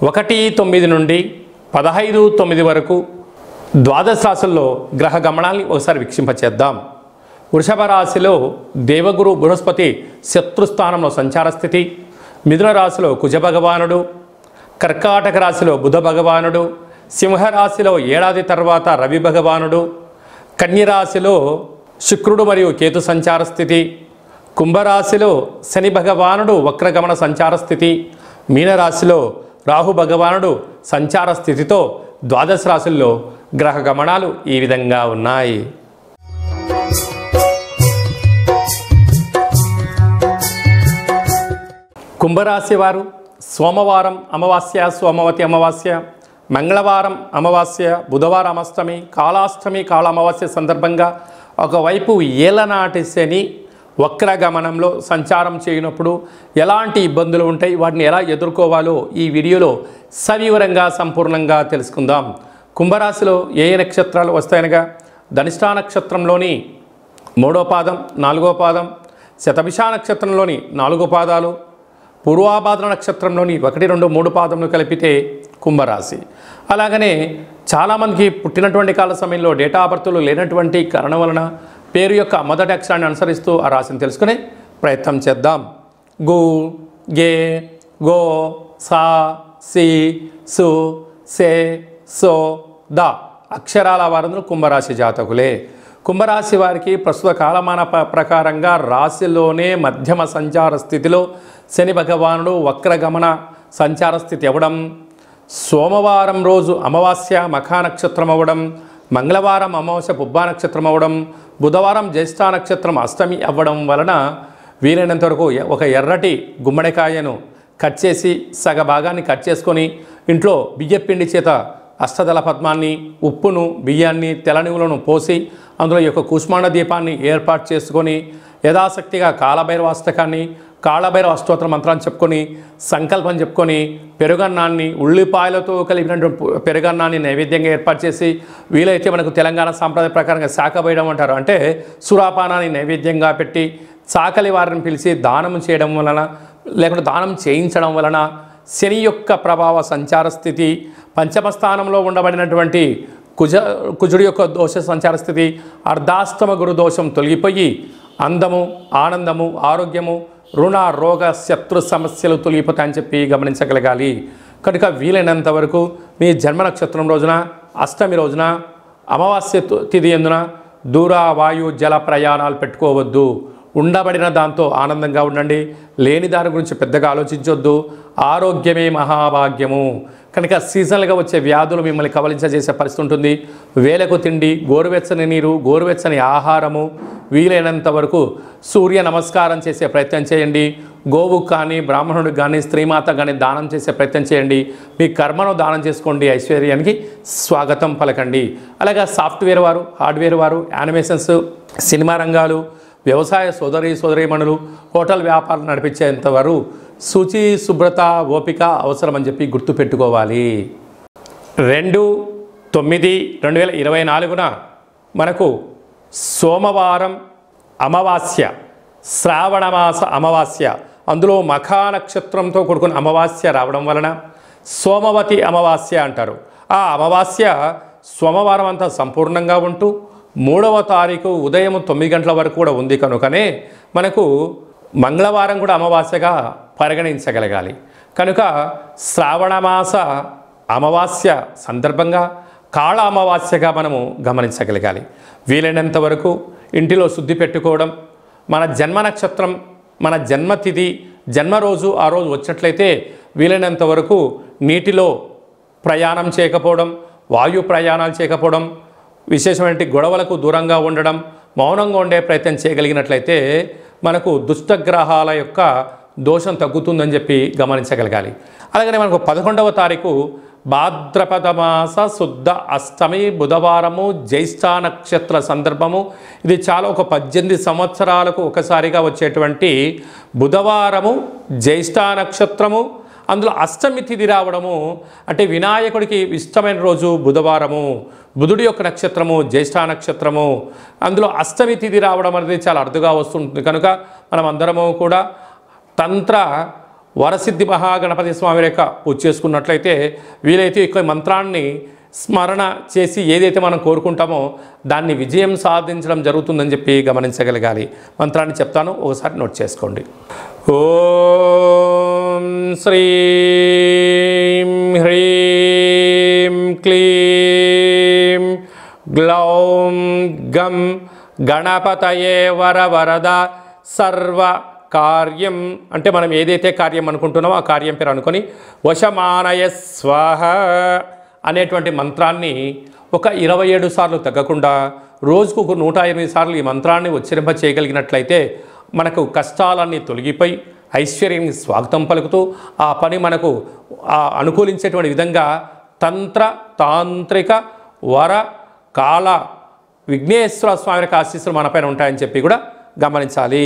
1-9 నుండి 15-9 వరకు ద్వాదశ రాశుల్లో గ్రహ గమనాల్ని ఒకసారి వీక్షింపచేద్దాం. వృషభ రాశిలో దేవగురు బృహస్పతి శత్రుస్థానంలో సంచార స్థితి, మిథున రాశిలో కుజ భగవానుడు, కర్కాటక రాశిలో బుధ భగవానుడు, సింహరాశిలో ఏడాది తర్వాత రవి భగవానుడు, కన్యరాశిలో శుక్రుడు మరియు కేతు సంచార స్థితి, కుంభరాశిలో శని భగవానుడు వక్రగమన సంచార స్థితి, మీనరాశిలో రాహు భగవానుడు సంచార స్థితితో ద్వాదశ రాశుల్లో గ్రహ గమనాలు ఈ విధంగా ఉన్నాయి. కుంభరాశి వారు సోమవారం అమావాస్య, సోమవతి అమావాస్య, మంగళవారం అమావాస్య, బుధవారం అష్టమి, కాళాష్టమి, కాళ అమావాస్య సందర్భంగా ఒకవైపు ఏలనాటి శని వక్రగమనంలో సంచారం చేయనప్పుడు ఎలాంటి ఇబ్బందులు ఉంటాయి, వాటిని ఎలా ఎదుర్కోవాలో ఈ వీడియోలో సవివరంగా సంపూర్ణంగా తెలుసుకుందాం. కుంభరాశిలో ఏ నక్షత్రాలు వస్తాయనగా ధనిష్టా నక్షత్రంలోని 3వ పాదం, 4వ పాదం, శతభిష నక్షత్రంలోని 4 పాదాలు, పూర్వాభాద్ర నక్షత్రంలోని 1, 2, 3 పాదములు కలిపితే కుంభరాశి. అలాగనే చాలామందికి పుట్టినటువంటి కాల సమయంలో డేటా ఆఫ్ బర్త్లు లేనటువంటి కారణం వలన పేరు యొక్క మొదటి అక్షరాన్ని అనుసరిస్తూ ఆ రాశిని తెలుసుకునే ప్రయత్నం చేద్దాం. గు, గే, గో, సా, సి, సు, సే, సో, ద అక్షరాల వారందరూ కుంభరాశి జాతకులే. కుంభరాశి వారికి ప్రస్తుత కాలమాన ప్రకారంగా రాశిలోనే మధ్యమ సంచార స్థితిలో శని భగవానుడు వక్రగమన సంచార స్థితి అవ్వడం, సోమవారం రోజు అమావాస్య మఖా నక్షత్రం అవ్వడం, మంగళవారం అమావాస్య పుబ్బా నక్షత్రం అవ్వడం, బుధవారం జ్యేష్ఠ నక్షత్రం అష్టమి అవ్వడం వలన వీలైనంత వరకు ఒక ఎర్రటి గుమ్మడికాయను కట్ చేసి సగ భాగాన్ని కట్ చేసుకొని ఇంట్లో బియ్యపిండి చేత అష్టదళ పద్మాన్ని, ఉప్పును, బియ్యాన్ని, తెల్లనివులను పోసి అందులో ఈ యొక్క కూష్మాండ దీపాన్ని ఏర్పాటు చేసుకొని యథాశక్తిగా కాలభైరవాష్టకాన్ని, కాళభైరవ అష్టోత్తర మంత్రాన్ని చెప్పుకొని సంకల్పం చెప్పుకొని పెరుగన్నాన్ని, ఉల్లిపాయలతో కలిపినటువంటి పెరుగన్నాన్ని నైవేద్యంగా ఏర్పాటు చేసి వీలైతే మనకు తెలంగాణ సాంప్రదాయ ప్రకారంగా శాఖబేయడం అంటారు, అంటే సురాపానాన్ని నైవేద్యంగా పెట్టి చాకలి వారిని పిలిచి దానం చేయడం వలన లేకుంటే దానం చేయించడం వలన శని యొక్క ప్రభావ సంచార స్థితి, పంచమ స్థానంలో ఉండబడినటువంటి కుజుడి యొక్క దోష సంచార స్థితి, అర్ధాష్టమ గురు దోషం తొలగిపోయి అందము, ఆనందము, ఆరోగ్యము, రుణ, రోగ, శత్రు సమస్యలు తొలగిపోతాయని చెప్పి గమనించగలగాలి. కనుక వీలైనంత వరకు మీ జన్మ నక్షత్రం రోజున, అష్టమి రోజున, అమావాస్య తిథి ఎందున దూర వాయు జల ప్రయాణాలు పెట్టుకోవద్దు. ఉండబడిన దాంతో ఆనందంగా ఉండండి. లేని దాని గురించి పెద్దగా ఆలోచించొద్దు. ఆరోగ్యమే మహాభాగ్యము. కనుక సీజనల్గా వచ్చే వ్యాధులు మిమ్మల్ని కవలించజేసే పరిస్థితి ఉంటుంది. వేలకు తిండి, గోరువెచ్చని నీరు, గోరువెచ్చని ఆహారము, వీలైనంత వరకు సూర్య నమస్కారం చేసే ప్రయత్నం చేయండి. గోవు కానీ, బ్రాహ్మణుడికి కానీ, స్త్రీమాత కానీ దానం చేసే ప్రయత్నం చేయండి. మీ కర్మను దానం చేసుకోండి. ఐశ్వర్యానికి స్వాగతం పలకండి. అలాగే సాఫ్ట్వేర్ వారు, హార్డ్వేర్ వారు, యానిమేషన్స్, సినిమా రంగాలు, వ్యవసాయ సోదరీమణులు, హోటల్ వ్యాపారం నడిపించేంతవరకు శుచి, శుభ్రత, ఓపిక అవసరమని చెప్పి గుర్తుపెట్టుకోవాలి. 2/9/2024 మనకు సోమవారం అమావాస్య, శ్రావణమాస అమావాస్య, అందులో మఖా నక్షత్రంతో కూడుకున్న అమావాస్య రావడం వలన సోమవతి అమావాస్య అంటారు. ఆ అమావాస్య సోమవారం అంతా సంపూర్ణంగా ఉంటూ 3వ తారీఖు ఉదయం 9 గంటల వరకు కూడా ఉంది. కనుకనే మనకు మంగళవారం కూడా అమావాస్యగా పరిగణించగలగాలి. కనుక శ్రావణమాస అమావాస్య సందర్భంగా కాళ అమావాస్యగా మనము గమనించగలగాలి. వీలైనంత వరకు ఇంటిలో శుద్ధి పెట్టుకోవడం, మన జన్మ నక్షత్రం, మన జన్మతిథి, జన్మరోజు ఆ రోజు వచ్చినట్లయితే వీలైనంత వరకు నీటిలో ప్రయాణం చేయకపోవడం, వాయు ప్రయాణాలు చేయకపోవడం, విశేషమైన గొడవలకు దూరంగా ఉండడం, మౌనంగా ఉండే ప్రయత్నం చేయగలిగినట్లయితే మనకు దుష్టగ్రహాల యొక్క దోషం తగ్గుతుందని చెప్పి గమనించగలగాలి. అలాగనే మనకు 11వ తారీఖు భాద్రపద మాస శుద్ధ అష్టమి బుధవారము, జ్యేష్ఠ నక్షత్ర సందర్భము. ఇది చాలా ఒక 18 సంవత్సరాలకు ఒకసారిగా వచ్చేటువంటి బుధవారము, జ్యేష్ఠ నక్షత్రము, అందులో అష్టమి తిథి రావడము, అంటే వినాయకుడికి ఇష్టమైన రోజు బుధవారము, బుధుడి యొక్క నక్షత్రము జ్యేష్ఠ నక్షత్రము, అందులో అష్టమి తిథి రావడం అనేది చాలా అరుదుగా వస్తుంటుంది. కనుక మనం అందరము కూడా తంత్ర వరసిద్ధి మహాగణపతి స్వామి యొక్క పూజ చేసుకున్నట్లయితే వీలైతే ఈ మంత్రాన్ని స్మరణ చేసి ఏదైతే మనం కోరుకుంటామో దాన్ని విజయం సాధించడం జరుగుతుందని చెప్పి గమనించగలగాలి. మంత్రాన్ని చెప్తాను, ఒకసారి నోట్ చేసుకోండి. ఓం శ్రీం హ్రీం క్లీం గ్లౌం గం గణపతయే వరవరద సర్వ కార్యం అంటే మనం ఏదైతే కార్యం అనుకుంటున్నామో ఆ కార్యం పేరు అనుకొని వశమానయ స్వాహ అనేటువంటి మంత్రాన్ని ఒక 27 సార్లు తగ్గకుండా రోజుకు ఒక 108 సార్లు ఈ మంత్రాన్ని ఉచ్చరింప చేయగలిగినట్లయితే మనకు కష్టాలన్నీ తొలగిపోయి ఐశ్వర్యానికి స్వాగతం పలుకుతూ ఆ పని మనకు అనుకూలించేటువంటి విధంగా తంత్ర తాంత్రిక వర కాల విఘ్నేశ్వర స్వామి యొక్క ఆశీస్సులు మనపైన ఉంటాయని చెప్పి కూడా గమనించాలి.